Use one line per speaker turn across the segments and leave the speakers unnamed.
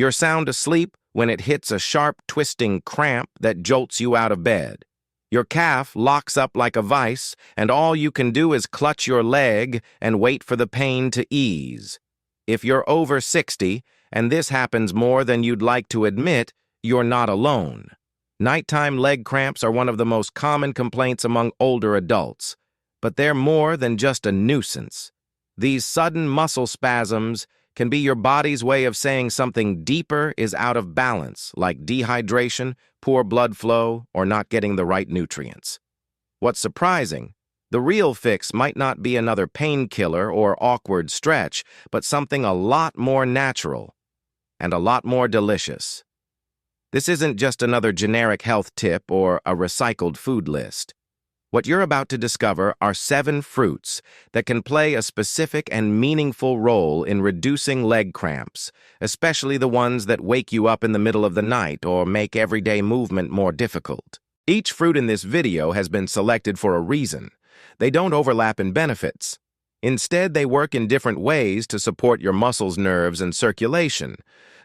You're sound asleep when it hits a sharp, twisting cramp that jolts you out of bed. Your calf locks up like a vice, and all you can do is clutch your leg and wait for the pain to ease. If you're over 60, and this happens more than you'd like to admit, you're not alone. Nighttime leg cramps are one of the most common complaints among older adults, but they're more than just a nuisance. These sudden muscle spasms can be your body's way of saying something deeper is out of balance, like dehydration, poor blood flow, or not getting the right nutrients. What's surprising, the real fix might not be another painkiller or awkward stretch, but something a lot more natural and a lot more delicious. This isn't just another generic health tip or a recycled food list. What you're about to discover are 7 fruits that can play a specific and meaningful role in reducing leg cramps, especially the ones that wake you up in the middle of the night or make everyday movement more difficult. Each fruit in this video has been selected for a reason. They don't overlap in benefits. Instead, they work in different ways to support your muscles, nerves, and circulation.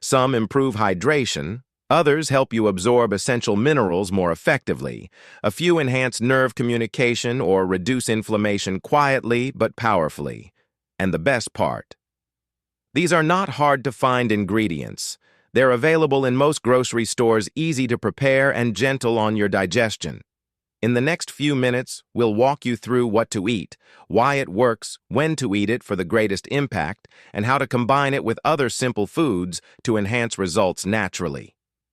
Some improve hydration. Others help you absorb essential minerals more effectively. A few enhance nerve communication or reduce inflammation quietly but powerfully. And the best part, these are not hard-to-find ingredients. They're available in most grocery stores, easy to prepare and gentle on your digestion. In the next few minutes, we'll walk you through what to eat, why it works, when to eat it for the greatest impact, and how to combine it with other simple foods to enhance results naturally.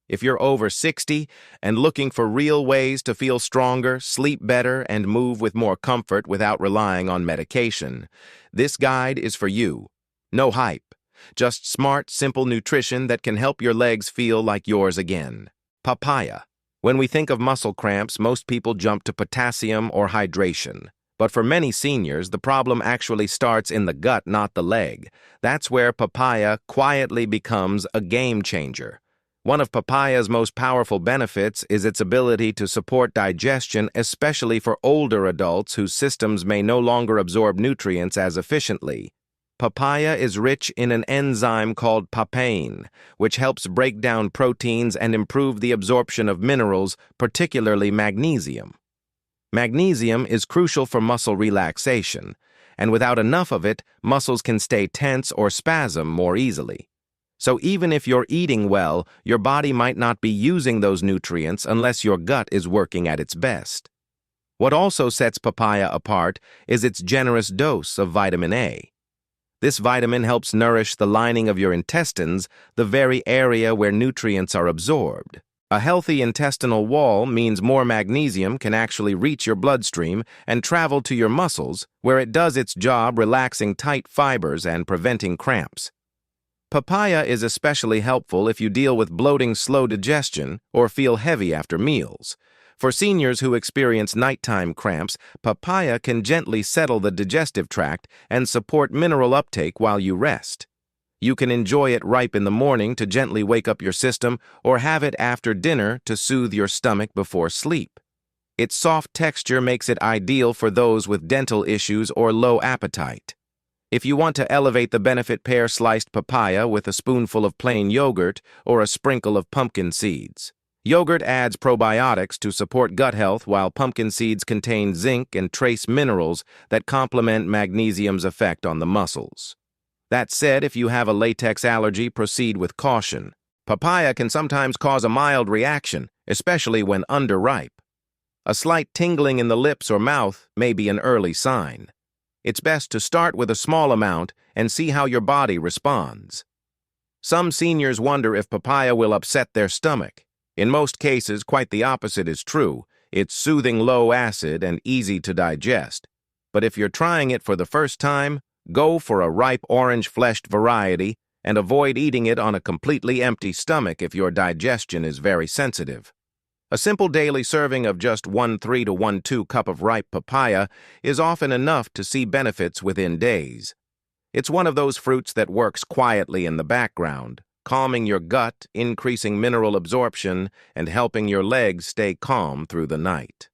If you're over 60 and looking for real ways to feel stronger, sleep better, and move with more comfort without relying on medication, this guide is for you. No hype, just smart, simple nutrition that can help your legs feel like yours again. Papaya. When we think of muscle cramps, most people jump to potassium or hydration. But for many seniors, the problem actually starts in the gut, not the leg. That's where papaya quietly becomes a game changer. One of papaya's most powerful benefits is its ability to support digestion, especially for older adults whose systems may no longer absorb nutrients as efficiently. Papaya is rich in an enzyme called papain, which helps break down proteins and improve the absorption of minerals, particularly magnesium. Magnesium is crucial for muscle relaxation, and without enough of it, muscles can stay tense or spasm more easily. So even if you're eating well, your body might not be using those nutrients unless your gut is working at its best. What also sets papaya apart is its generous dose of vitamin A. This vitamin helps nourish the lining of your intestines, the very area where nutrients are absorbed. A healthy intestinal wall means more magnesium can actually reach your bloodstream and travel to your muscles, where it does its job relaxing tight fibers and preventing cramps. Papaya is especially helpful if you deal with bloating, slow digestion, or feel heavy after meals. For seniors who experience nighttime cramps, papaya can gently settle the digestive tract and support mineral uptake while you rest. You can enjoy it ripe in the morning to gently wake up your system, or have it after dinner to soothe your stomach before sleep. Its soft texture makes it ideal for those with dental issues or low appetite. If you want to elevate the benefit, pair sliced papaya with a spoonful of plain yogurt or a sprinkle of pumpkin seeds. Yogurt adds probiotics to support gut health, while pumpkin seeds contain zinc and trace minerals that complement magnesium's effect on the muscles. That said, if you have a latex allergy, proceed with caution. Papaya can sometimes cause a mild reaction, especially when underripe. A slight tingling in the lips or mouth may be an early sign. It's best to start with a small amount and see how your body responds. Some seniors wonder if papaya will upset their stomach. In most cases, quite the opposite is true. It's soothing, low acid, and easy to digest. But if you're trying it for the first time, go for a ripe orange-fleshed variety and avoid eating it on a completely empty stomach if your digestion is very sensitive. A simple daily serving of just 1/3 to 1/2 cup of ripe papaya is often enough to see benefits within days. It's one of those fruits that works quietly in the background, calming your gut, increasing mineral absorption, and helping your legs stay calm through the night.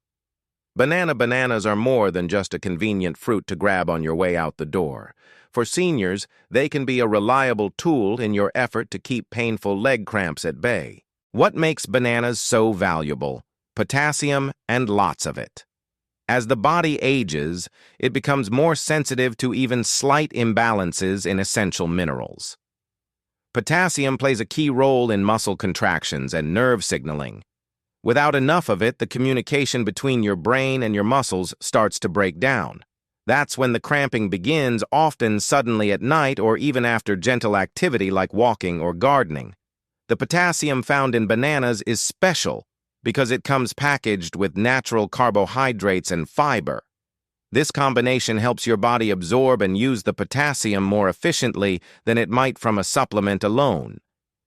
Bananas are more than just a convenient fruit to grab on your way out the door. For seniors, they can be a reliable tool in your effort to keep painful leg cramps at bay. What makes bananas so valuable? Potassium, and lots of it. As the body ages, it becomes more sensitive to even slight imbalances in essential minerals. Potassium plays a key role in muscle contractions and nerve signaling. Without enough of it, the communication between your brain and your muscles starts to break down. That's when the cramping begins, often suddenly at night or even after gentle activity like walking or gardening. The potassium found in bananas is special because it comes packaged with natural carbohydrates and fiber. This combination helps your body absorb and use the potassium more efficiently than it might from a supplement alone.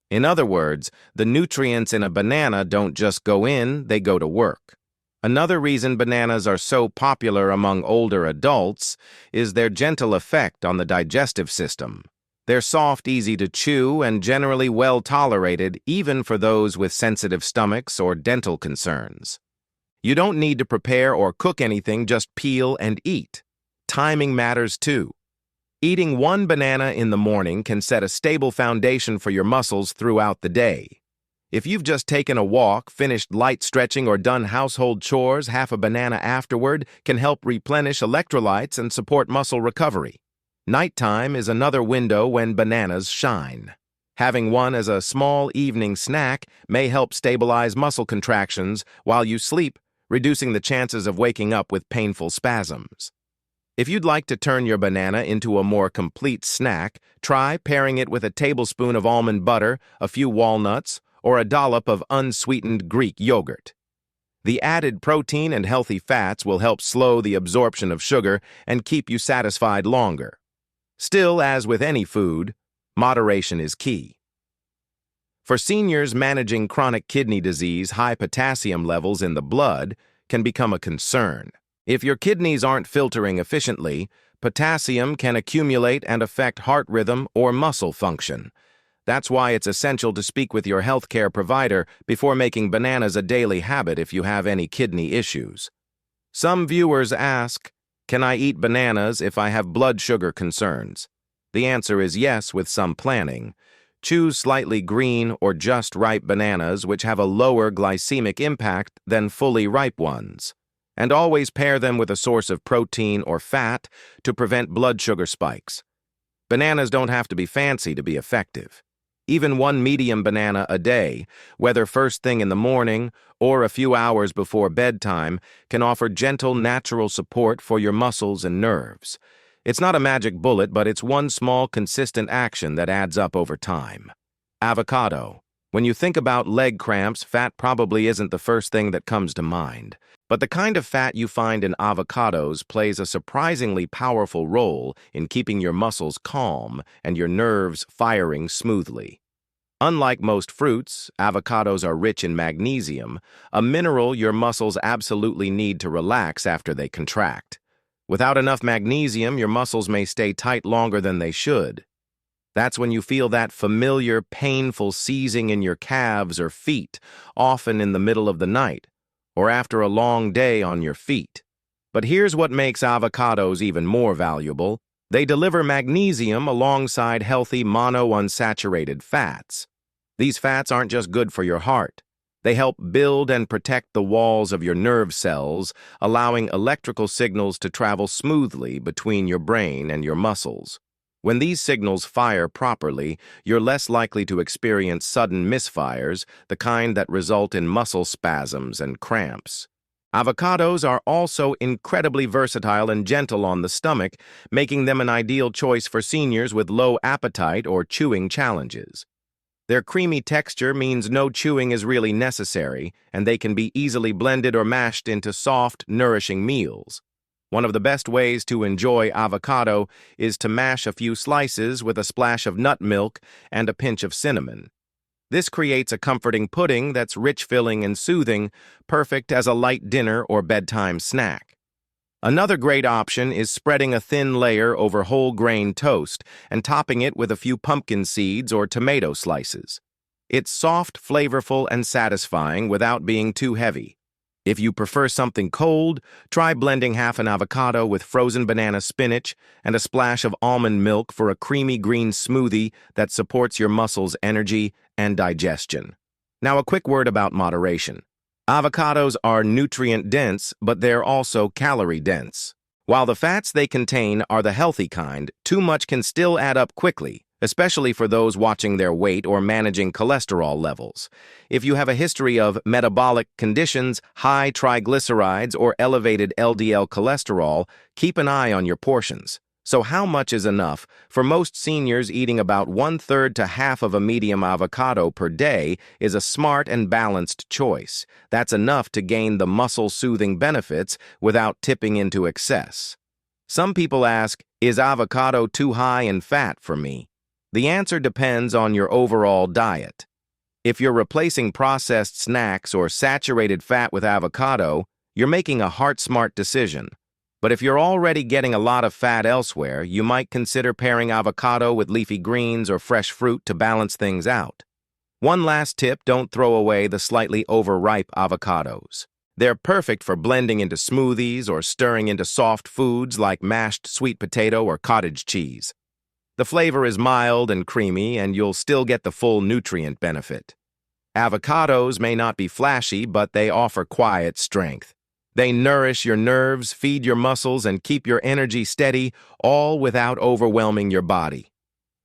In other words, the nutrients in a banana don't just go in, they go to work. Another reason bananas are so popular among older adults is their gentle effect on the digestive system. They're soft, easy to chew, and generally well tolerated, even for those with sensitive stomachs or dental concerns. You don't need to prepare or cook anything, just peel and eat. Timing matters too. Eating one banana in the morning can set a stable foundation for your muscles throughout the day. If you've just taken a walk, finished light stretching, or done household chores, half a banana afterward can help replenish electrolytes and support muscle recovery. Nighttime is another window when bananas shine. Having one as a small evening snack may help stabilize muscle contractions while you sleep, reducing the chances of waking up with painful spasms. If you'd like to turn your banana into a more complete snack, try pairing it with a tablespoon of almond butter, a few walnuts, or a dollop of unsweetened Greek yogurt. The added protein and healthy fats will help slow the absorption of sugar and keep you satisfied longer. Still, as with any food, moderation is key. For seniors managing chronic kidney disease, high potassium levels in the blood can become a concern. If your kidneys aren't filtering efficiently, potassium can accumulate and affect heart rhythm or muscle function. That's why it's essential to speak with your healthcare provider before making bananas a daily habit if you have any kidney issues. Some viewers ask, can I eat bananas if I have blood sugar concerns? The answer is yes, with some planning. Choose slightly green or just ripe bananas which have a lower glycemic impact than fully ripe ones. And always pair them with a source of protein or fat to prevent blood sugar spikes. Bananas don't have to be fancy to be effective. Even one medium banana a day, whether first thing in the morning or a few hours before bedtime, can offer gentle, natural support for your muscles and nerves. It's not a magic bullet, but it's one small, consistent action that adds up over time. Avocado. When you think about leg cramps, fat probably isn't the first thing that comes to mind. But the kind of fat you find in avocados plays a surprisingly powerful role in keeping your muscles calm and your nerves firing smoothly. Unlike most fruits, avocados are rich in magnesium, a mineral your muscles absolutely need to relax after they contract. Without enough magnesium, your muscles may stay tight longer than they should. That's when you feel that familiar, painful seizing in your calves or feet, often in the middle of the night, or after a long day on your feet. But here's what makes avocados even more valuable. They deliver magnesium alongside healthy monounsaturated fats. These fats aren't just good for your heart. They help build and protect the walls of your nerve cells, allowing electrical signals to travel smoothly between your brain and your muscles. When these signals fire properly, you're less likely to experience sudden misfires, the kind that result in muscle spasms and cramps. Avocados are also incredibly versatile and gentle on the stomach, making them an ideal choice for seniors with low appetite or chewing challenges. Their creamy texture means no chewing is really necessary, and they can be easily blended or mashed into soft, nourishing meals. One of the best ways to enjoy avocado is to mash a few slices with a splash of nut milk and a pinch of cinnamon. This creates a comforting pudding that's rich, filling, and soothing, perfect as a light dinner or bedtime snack. Another great option is spreading a thin layer over whole grain toast and topping it with a few pumpkin seeds or tomato slices. It's soft, flavorful, and satisfying without being too heavy. If you prefer something cold, try blending half an avocado with frozen banana spinach and a splash of almond milk for a creamy green smoothie that supports your muscles' energy and digestion. Now, a quick word about moderation. Avocados are nutrient-dense, but they're also calorie-dense. While the fats they contain are the healthy kind, too much can still add up quickly, especially for those watching their weight or managing cholesterol levels. If you have a history of metabolic conditions, high triglycerides, or elevated LDL cholesterol, keep an eye on your portions. So how much is enough? For most seniors, eating about 1/3 to half of a medium avocado per day is a smart and balanced choice. That's enough to gain the muscle-soothing benefits without tipping into excess. Some people ask, is avocado too high in fat for me? The answer depends on your overall diet. If you're replacing processed snacks or saturated fat with avocado, you're making a heart-smart decision. But if you're already getting a lot of fat elsewhere, you might consider pairing avocado with leafy greens or fresh fruit to balance things out. One last tip, don't throw away the slightly overripe avocados. They're perfect for blending into smoothies or stirring into soft foods like mashed sweet potato or cottage cheese. The flavor is mild and creamy, and you'll still get the full nutrient benefit. Avocados may not be flashy, but they offer quiet strength. They nourish your nerves, feed your muscles, and keep your energy steady, all without overwhelming your body.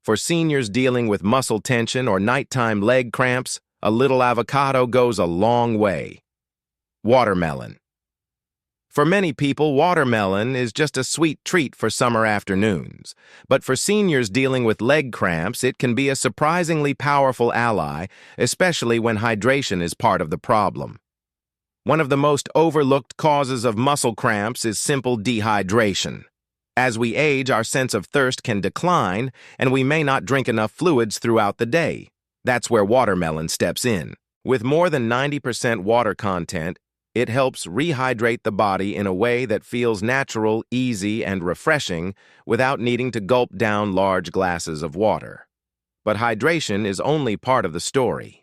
For seniors dealing with muscle tension or nighttime leg cramps, a little avocado goes a long way. Watermelon. For many people, watermelon is just a sweet treat for summer afternoons. But for seniors dealing with leg cramps, it can be a surprisingly powerful ally, especially when hydration is part of the problem. One of the most overlooked causes of muscle cramps is simple dehydration. As we age, our sense of thirst can decline, and we may not drink enough fluids throughout the day. That's where watermelon steps in. With more than 90% water content, it helps rehydrate the body in a way that feels natural, easy, and refreshing without needing to gulp down large glasses of water. But hydration is only part of the story.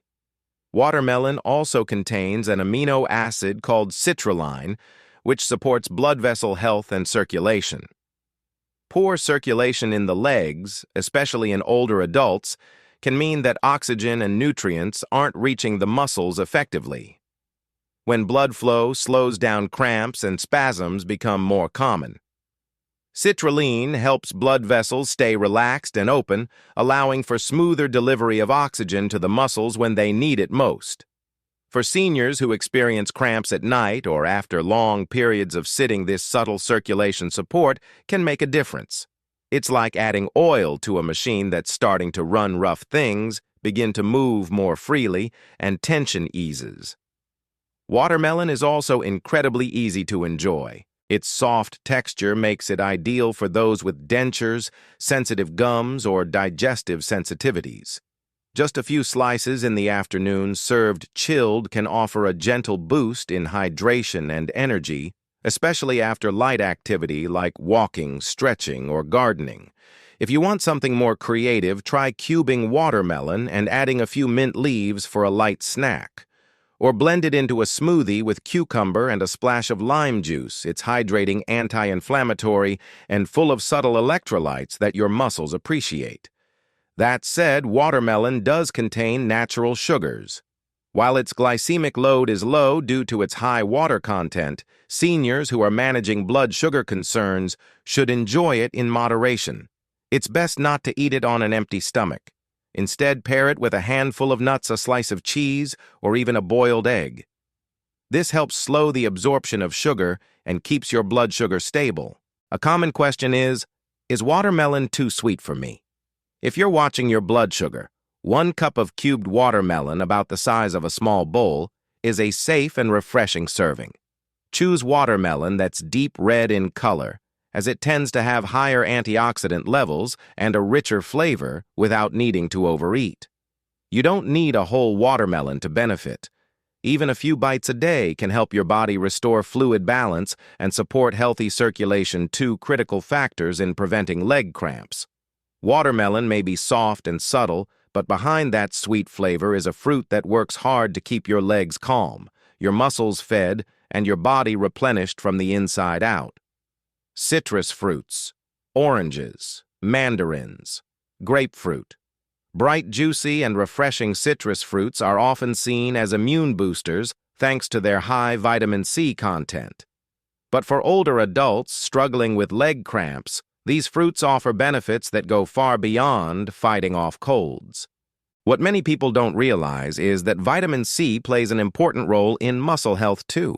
Watermelon also contains an amino acid called citrulline, which supports blood vessel health and circulation. Poor circulation in the legs, especially in older adults, can mean that oxygen and nutrients aren't reaching the muscles effectively. When blood flow slows down, cramps and spasms become more common. Citrulline helps blood vessels stay relaxed and open, allowing for smoother delivery of oxygen to the muscles when they need it most. For seniors who experience cramps at night or after long periods of sitting, this subtle circulation support can make a difference. It's like adding oil to a machine that's starting to run rough things, begin to move more freely, and tension eases. Watermelon is also incredibly easy to enjoy. Its soft texture makes it ideal for those with dentures, sensitive gums, or digestive sensitivities. Just a few slices in the afternoon served chilled can offer a gentle boost in hydration and energy, especially after light activity like walking, stretching, or gardening. If you want something more creative, try cubing watermelon and adding a few mint leaves for a light snack. Or blend it into a smoothie with cucumber and a splash of lime juice. It's hydrating, anti-inflammatory, and full of subtle electrolytes that your muscles appreciate. That said, watermelon does contain natural sugars. While its glycemic load is low due to its high water content, seniors who are managing blood sugar concerns should enjoy it in moderation. It's best not to eat it on an empty stomach. Instead, pair it with a handful of nuts, a slice of cheese, or even a boiled egg. This helps slow the absorption of sugar and keeps your blood sugar stable. A common question is watermelon too sweet for me? If you're watching your blood sugar, 1 cup of cubed watermelon, about the size of a small bowl, is a safe and refreshing serving. Choose watermelon that's deep red in color, as it tends to have higher antioxidant levels and a richer flavor without needing to overeat. You don't need a whole watermelon to benefit. Even a few bites a day can help your body restore fluid balance and support healthy circulation, 2 critical factors in preventing leg cramps. Watermelon may be soft and subtle, but behind that sweet flavor is a fruit that works hard to keep your legs calm, your muscles fed, and your body replenished from the inside out. Citrus fruits, oranges, mandarins, grapefruit. Bright, juicy, and refreshing citrus fruits are often seen as immune boosters thanks to their high vitamin C content. But for older adults struggling with leg cramps, these fruits offer benefits that go far beyond fighting off colds. What many people don't realize is that vitamin C plays an important role in muscle health too.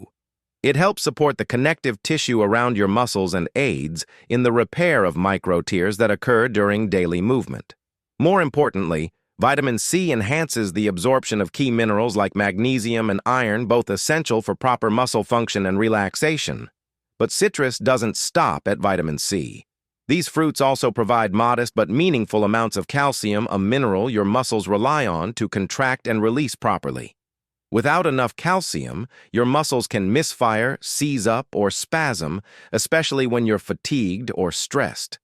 It helps support the connective tissue around your muscles and aids in the repair of micro-tears that occur during daily movement. More importantly, vitamin C enhances the absorption of key minerals like magnesium and iron, both essential for proper muscle function and relaxation. But citrus doesn't stop at vitamin C. These fruits also provide modest but meaningful amounts of calcium, a mineral your muscles rely on to contract and release properly. Without enough calcium, your muscles can misfire, seize up, or spasm, especially when you're fatigued or stressed.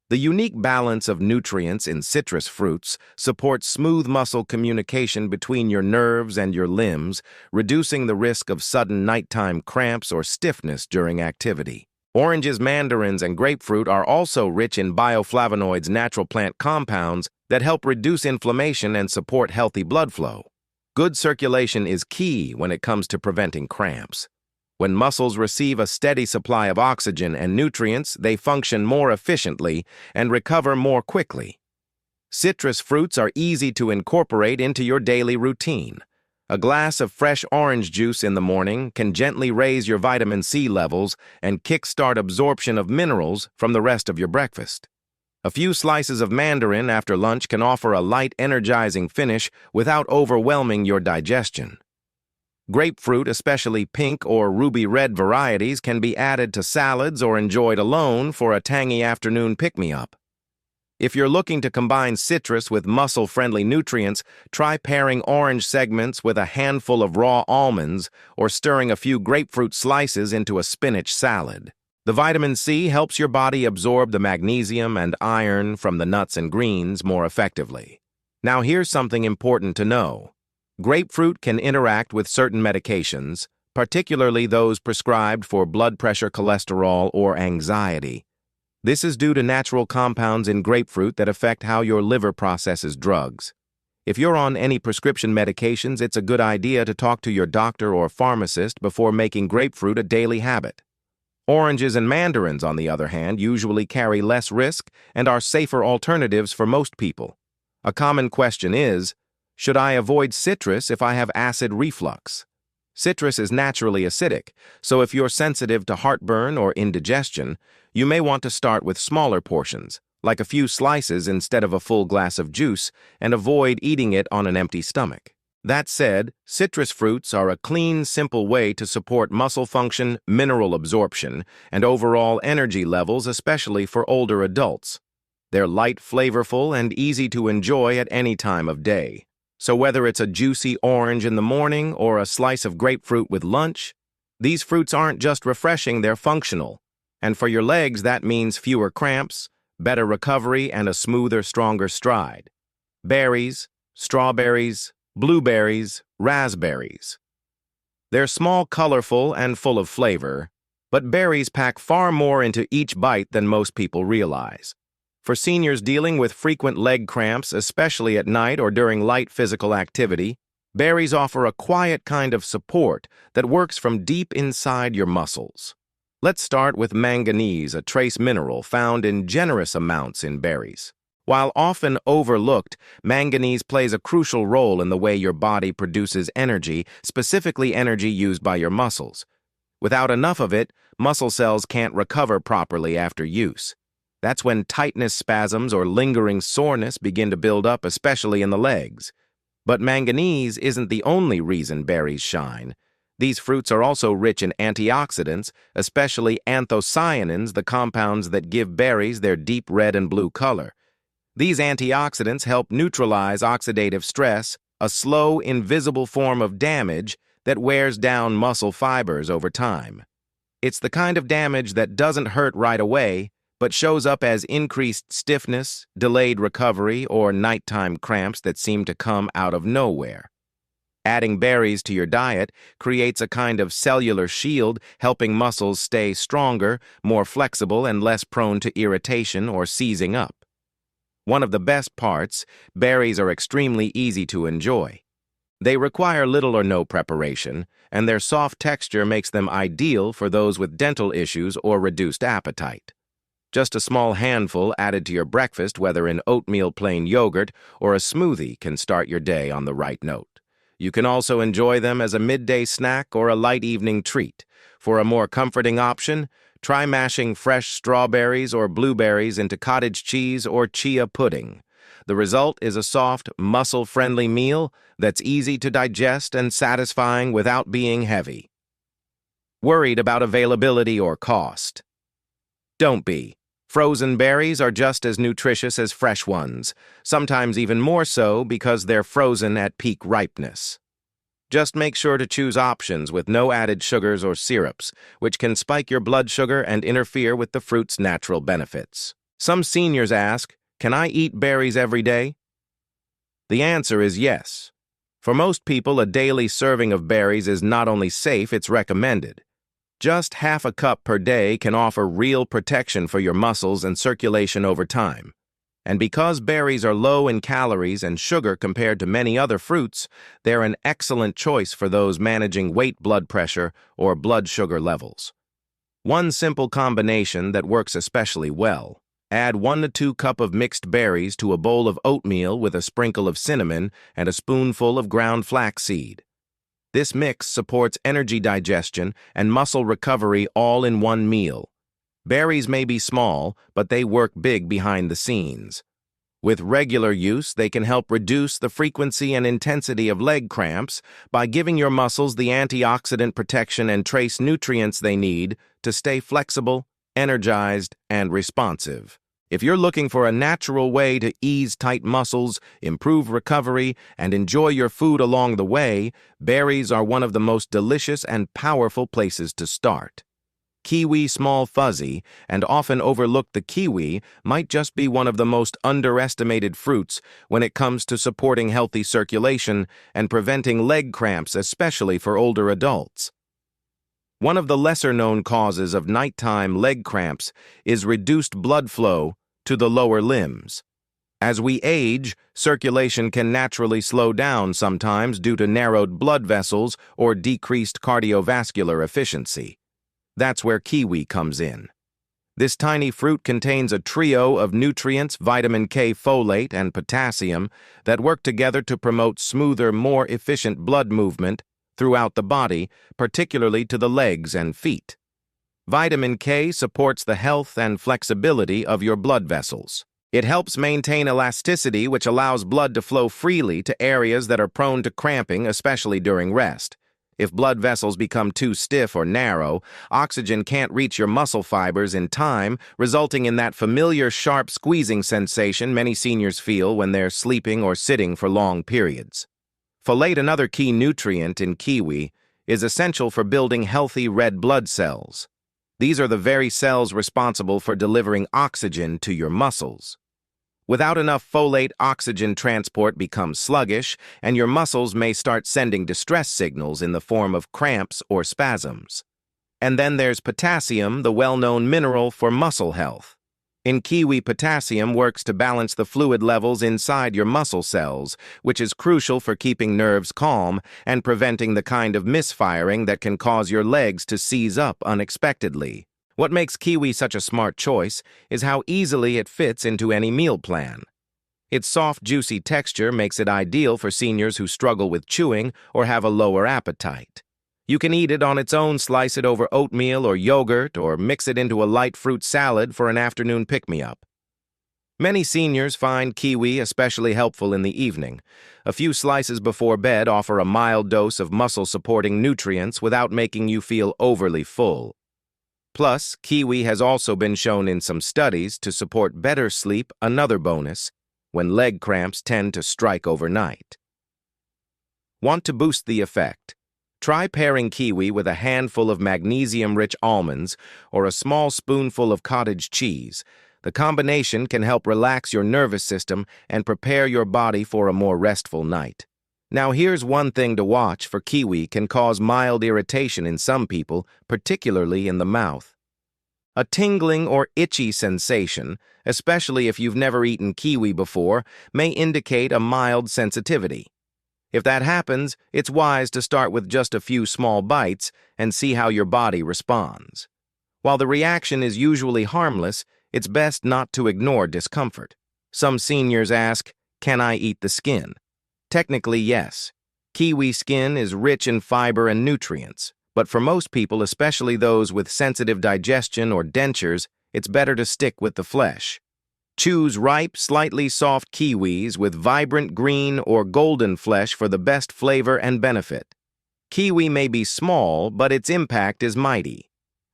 The unique balance of nutrients in citrus fruits supports smooth muscle communication between your nerves and your limbs, reducing the risk of sudden nighttime cramps or stiffness during activity. Oranges, mandarins, and grapefruit are also rich in bioflavonoids, natural plant compounds that help reduce inflammation and support healthy blood flow. Good circulation is key when it comes to preventing cramps. When muscles receive a steady supply of oxygen and nutrients, they function more efficiently and recover more quickly. Citrus fruits are easy to incorporate into your daily routine. A glass of fresh orange juice in the morning can gently raise your vitamin C levels and kickstart absorption of minerals from the rest of your breakfast. A few slices of mandarin after lunch can offer a light, energizing finish without overwhelming your digestion. Grapefruit, especially pink or ruby red varieties, can be added to salads or enjoyed alone for a tangy afternoon pick-me-up. If you're looking to combine citrus with muscle-friendly nutrients, try pairing orange segments with a handful of raw almonds or stirring a few grapefruit slices into a spinach salad. The vitamin C helps your body absorb the magnesium and iron from the nuts and greens more effectively. Now here's something important to know. Grapefruit can interact with certain medications, particularly those prescribed for blood pressure, cholesterol, or anxiety. This is due to natural compounds in grapefruit that affect how your liver processes drugs. If you're on any prescription medications, it's a good idea to talk to your doctor or pharmacist before making grapefruit a daily habit. Oranges and mandarins, on the other hand, usually carry less risk and are safer alternatives for most people. A common question is, should I avoid citrus if I have acid reflux? Citrus is naturally acidic, so if you're sensitive to heartburn or indigestion, you may want to start with smaller portions, like a few slices instead of a full glass of juice, and avoid eating it on an empty stomach. That said, citrus fruits are a clean, simple way to support muscle function, mineral absorption, and overall energy levels, especially for older adults. They're light, flavorful, and easy to enjoy at any time of day. So whether it's a juicy orange in the morning or a slice of grapefruit with lunch, these fruits aren't just refreshing, they're functional. And for your legs, that means fewer cramps, better recovery, and a smoother, stronger stride. Berries, strawberries, blueberries, raspberries. They're small, colorful, and full of flavor, but berries pack far more into each bite than most people realize. For seniors dealing with frequent leg cramps, especially at night or during light physical activity, berries offer a quiet kind of support that works from deep inside your muscles. Let's start with manganese, a trace mineral found in generous amounts in berries. While often overlooked, manganese plays a crucial role in the way your body produces energy, specifically energy used by your muscles. Without enough of it, muscle cells can't recover properly after use. That's when tightness spasms or lingering soreness begin to build up, especially in the legs. But manganese isn't the only reason berries shine. These fruits are also rich in antioxidants, especially anthocyanins, the compounds that give berries their deep red and blue color. These antioxidants help neutralize oxidative stress, a slow, invisible form of damage that wears down muscle fibers over time. It's the kind of damage that doesn't hurt right away, but shows up as increased stiffness, delayed recovery, or nighttime cramps that seem to come out of nowhere. Adding berries to your diet creates a kind of cellular shield, helping muscles stay stronger, more flexible, and less prone to irritation or seizing up. One of the best parts, berries are extremely easy to enjoy. They require little or no preparation, and their soft texture makes them ideal for those with dental issues or reduced appetite. Just a small handful added to your breakfast, whether in oatmeal plain yogurt or a smoothie, can start your day on the right note. You can also enjoy them as a midday snack or a light evening treat. For a more comforting option, try mashing fresh strawberries or blueberries into cottage cheese or chia pudding. The result is a soft, muscle-friendly meal that's easy to digest and satisfying without being heavy. Worried about availability or cost? Don't be. Frozen berries are just as nutritious as fresh ones, sometimes even more so because they're frozen at peak ripeness. Just make sure to choose options with no added sugars or syrups, which can spike your blood sugar and interfere with the fruit's natural benefits. Some seniors ask, "Can I eat berries every day?" The answer is yes. For most people, a daily serving of berries is not only safe, it's recommended. Just half a cup per day can offer real protection for your muscles and circulation over time. And because berries are low in calories and sugar compared to many other fruits, they're an excellent choice for those managing weight, blood pressure, or blood sugar levels. One simple combination that works especially well. Add 1 to 2 cups of mixed berries to a bowl of oatmeal with a sprinkle of cinnamon and a spoonful of ground flaxseed. This mix supports energy digestion and muscle recovery all in one meal. Berries may be small, but they work big behind the scenes. With regular use, they can help reduce the frequency and intensity of leg cramps by giving your muscles the antioxidant protection and trace nutrients they need to stay flexible, energized, and responsive. If you're looking for a natural way to ease tight muscles, improve recovery, and enjoy your food along the way, berries are one of the most delicious and powerful places to start. Kiwi Small Fuzzy, and often overlooked the kiwi, might just be one of the most underestimated fruits when it comes to supporting healthy circulation and preventing leg cramps, especially for older adults. One of the lesser-known causes of nighttime leg cramps is reduced blood flow to the lower limbs. As we age, circulation can naturally slow down sometimes due to narrowed blood vessels or decreased cardiovascular efficiency. That's where kiwi comes in. This tiny fruit contains a trio of nutrients, vitamin K, folate, and potassium, that work together to promote smoother, more efficient blood movement throughout the body, particularly to the legs and feet. Vitamin K supports the health and flexibility of your blood vessels. It helps maintain elasticity, which allows blood to flow freely to areas that are prone to cramping, especially during rest. If blood vessels become too stiff or narrow, oxygen can't reach your muscle fibers in time, resulting in that familiar sharp squeezing sensation many seniors feel when they're sleeping or sitting for long periods. Folate, another key nutrient in kiwi, is essential for building healthy red blood cells. These are the very cells responsible for delivering oxygen to your muscles. Without enough folate, oxygen transport becomes sluggish, and your muscles may start sending distress signals in the form of cramps or spasms. And then there's potassium, the well-known mineral for muscle health. In kiwi, potassium works to balance the fluid levels inside your muscle cells, which is crucial for keeping nerves calm and preventing the kind of misfiring that can cause your legs to seize up unexpectedly. What makes kiwi such a smart choice is how easily it fits into any meal plan. Its soft, juicy texture makes it ideal for seniors who struggle with chewing or have a lower appetite. You can eat it on its own, slice it over oatmeal or yogurt, or mix it into a light fruit salad for an afternoon pick-me-up. Many seniors find kiwi especially helpful in the evening. A few slices before bed offer a mild dose of muscle-supporting nutrients without making you feel overly full. Plus, kiwi has also been shown in some studies to support better sleep, another bonus, when leg cramps tend to strike overnight. Want to boost the effect? Try pairing kiwi with a handful of magnesium-rich almonds or a small spoonful of cottage cheese. The combination can help relax your nervous system and prepare your body for a more restful night. Now here's one thing to watch for kiwi can cause mild irritation in some people, particularly in the mouth. A tingling or itchy sensation, especially if you've never eaten kiwi before, may indicate a mild sensitivity. If that happens, it's wise to start with just a few small bites and see how your body responds. While the reaction is usually harmless, it's best not to ignore discomfort. Some seniors ask, "Can I eat the skin?" Technically, yes. Kiwi skin is rich in fiber and nutrients, but for most people, especially those with sensitive digestion or dentures, it's better to stick with the flesh. Choose ripe, slightly soft kiwis with vibrant green or golden flesh for the best flavor and benefit. Kiwi may be small, but its impact is mighty.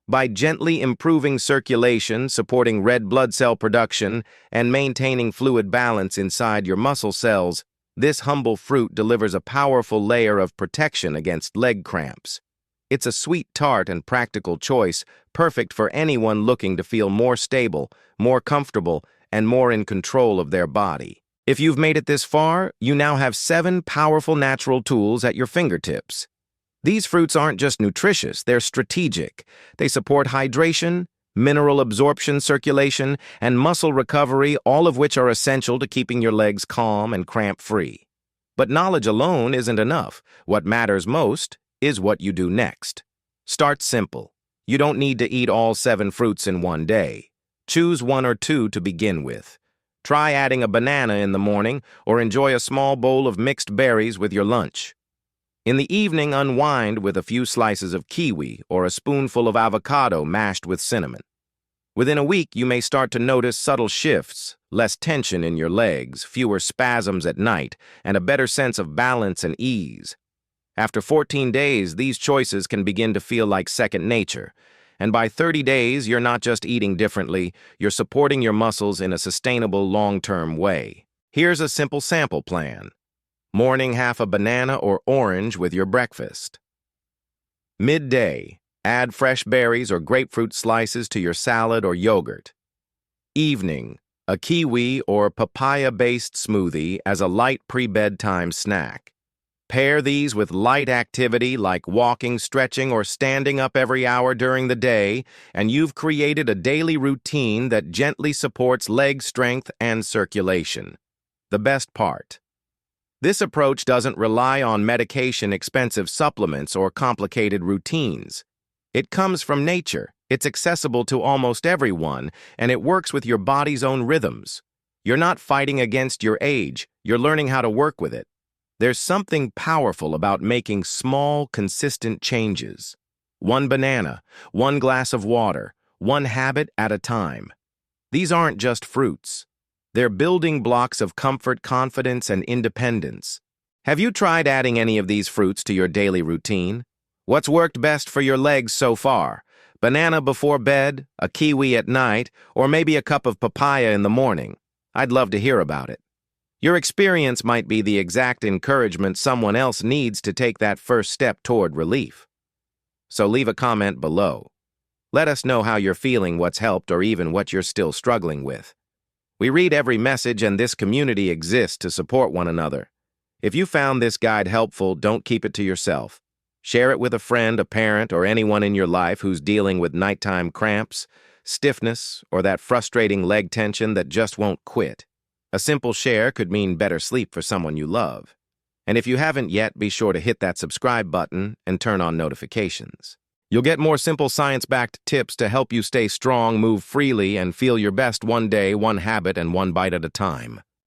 By gently improving circulation, supporting red blood cell production, and maintaining fluid balance inside your muscle cells, this humble fruit delivers a powerful layer of protection against leg cramps. It's a sweet tart and practical choice, perfect for anyone looking to feel more stable, more comfortable, and more in control of their body. If you've made it this far, you now have 7 powerful natural tools at your fingertips. These fruits aren't just nutritious, they're strategic. They support hydration, mineral absorption, circulation, and muscle recovery, all of which are essential to keeping your legs calm and cramp-free. But knowledge alone isn't enough. What matters most is what you do next. Start simple. You don't need to eat all 7 fruits in one day. Choose 1 or 2 to begin with. Try adding a banana in the morning or enjoy a small bowl of mixed berries with your lunch. In the evening, unwind with a few slices of kiwi or a spoonful of avocado mashed with cinnamon. Within a week, you may start to notice subtle shifts, less tension in your legs, fewer spasms at night, and a better sense of balance and ease. After 14 days, these choices can begin to feel like second nature. And by 30 days, you're not just eating differently, you're supporting your muscles in a sustainable long-term way. Here's a simple sample plan. Morning, half a banana or orange with your breakfast. Midday, add fresh berries or grapefruit slices to your salad or yogurt. Evening, a kiwi or papaya-based smoothie as a light pre-bedtime snack. Pair these with light activity like walking, stretching, or standing up every hour during the day, and you've created a daily routine that gently supports leg strength and circulation. The best part: this approach doesn't rely on medication, expensive supplements, or complicated routines. It comes from nature, it's accessible to almost everyone, and it works with your body's own rhythms. You're not fighting against your age, you're learning how to work with it. There's something powerful about making small, consistent changes. 1 banana, 1 glass of water, 1 habit at a time. These aren't just fruits. They're building blocks of comfort, confidence, and independence. Have you tried adding any of these fruits to your daily routine? What's worked best for your legs so far? Banana before bed, a kiwi at night, or maybe a cup of papaya in the morning? I'd love to hear about it. Your experience might be the exact encouragement someone else needs to take that first step toward relief. So leave a comment below. Let us know how you're feeling, what's helped, or even what you're still struggling with. We read every message, and this community exists to support one another. If you found this guide helpful, don't keep it to yourself. Share it with a friend, a parent, or anyone in your life who's dealing with nighttime cramps, stiffness, or that frustrating leg tension that just won't quit. A simple share could mean better sleep for someone you love. And if you haven't yet, be sure to hit that subscribe button and turn on notifications. You'll get more simple science-backed tips to help you stay strong, move freely, and feel your best one day, one habit, and one bite at a time.